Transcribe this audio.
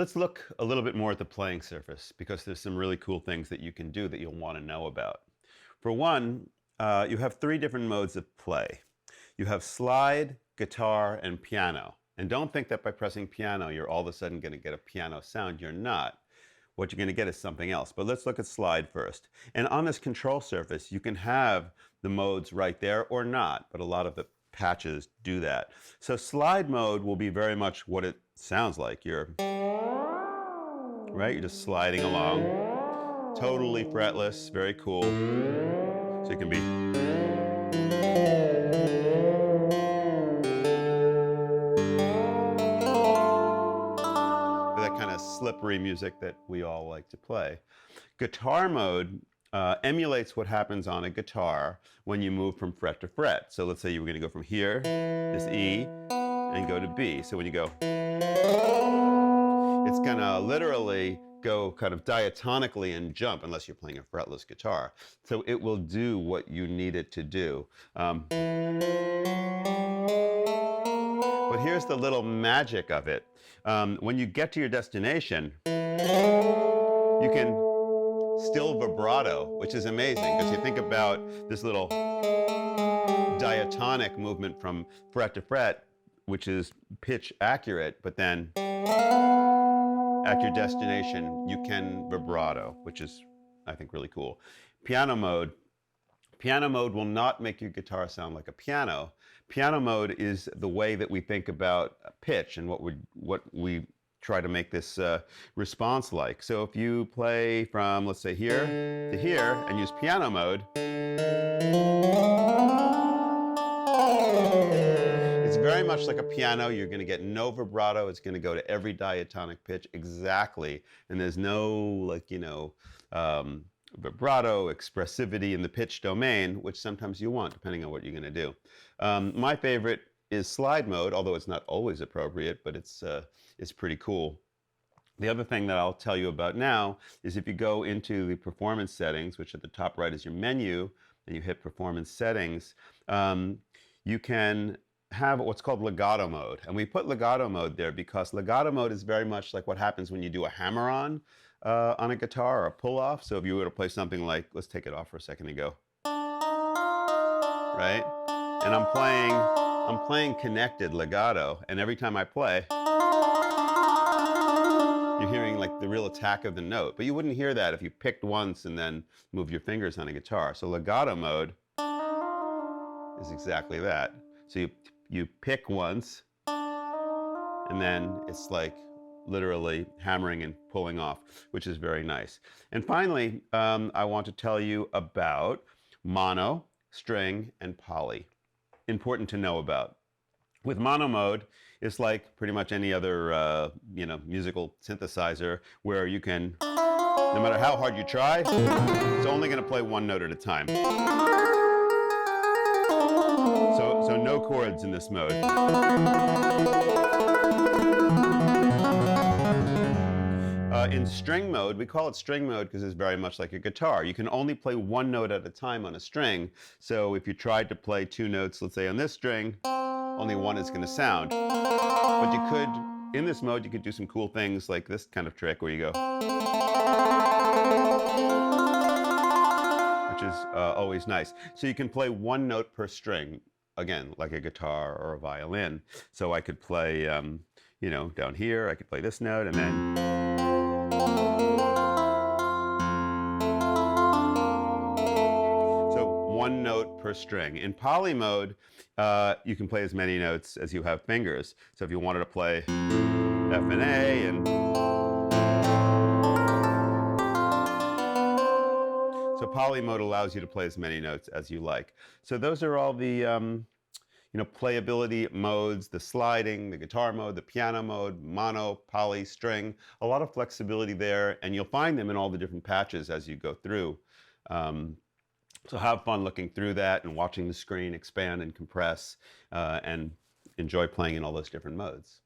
Let's look a little bit more at the playing surface because there's some really cool things that you can do that you'll want to know about. For one, you have three different modes of play. You have slide, guitar, and piano. And don't think that by pressing piano, you're all of a sudden going to get a piano sound. You're not. What you're going to get is something else. But let's look at slide first. And on this control surface, you can have the modes right there or not, but a lot of the patches do that. So slide mode will be very much what it sounds like. You're just sliding along. Totally fretless, very cool. So it can be that kind of slippery music that we all like to play. Guitar mode emulates what happens on a guitar when you move from fret to fret. So let's say you were going to go from here, this E, and go to B. So when you go, it's going to literally go kind of diatonically and jump unless you're playing a fretless guitar. So it will do what you need it to do. But here's the little magic of it. When you get to your destination, you can still vibrato, which is amazing because you think about this little diatonic movement from fret to fret, which is pitch accurate, but then at your destination, you can vibrato, which is, I think, really cool. Piano mode. Piano mode will not make your guitar sound like a piano. Piano mode is the way that we think about pitch and what we try to make this response like. So if you play from, let's say, here to here and use piano mode, it's very much like a piano. You're going to get no vibrato. It's going to go to every diatonic pitch exactly. And there's no, vibrato, expressivity in the pitch domain, which sometimes you want, depending on what you're going to do. My favorite is slide mode, although it's not always appropriate, but it's pretty cool. The other thing that I'll tell you about now is if you go into the performance settings, which at the top right is your menu, and you hit performance settings, you can have what's called legato mode. And we put legato mode there because legato mode is very much like what happens when you do a hammer-on a guitar or a pull-off. So if you were to play something like, let's take it off for a second and go, right? And I'm playing connected legato, and every time I play, you're hearing like the real attack of the note. But you wouldn't hear that if you picked once and then moved your fingers on a guitar. So legato mode is exactly that. So you pick once, and then it's like literally hammering and pulling off, which is very nice. And finally, I want to tell you about mono, string, and poly. Important to know about. With mono mode, it's like pretty much any other musical synthesizer where you can, no matter how hard you try, it's only going to play one note at a time. So no chords in this mode. In string mode, we call it string mode because it's very much like a guitar. You can only play one note at a time on a string. So if you tried to play two notes, let's say on this string, only one is going to sound. But you could, in this mode, you could do some cool things like this kind of trick where you go, which is always nice. So you can play one note per string, again, like a guitar or a violin. So I could play, down here, I could play this note, and then one note per string. In poly mode, you can play as many notes as you have fingers. So if you wanted to play F and A and so poly mode allows you to play as many notes as you like. So those are all the playability modes, the sliding, the guitar mode, the piano mode, mono, poly, string, a lot of flexibility there, and you'll find them in all the different patches as you go through. So have fun looking through that and watching the screen expand and compress and enjoy playing in all those different modes.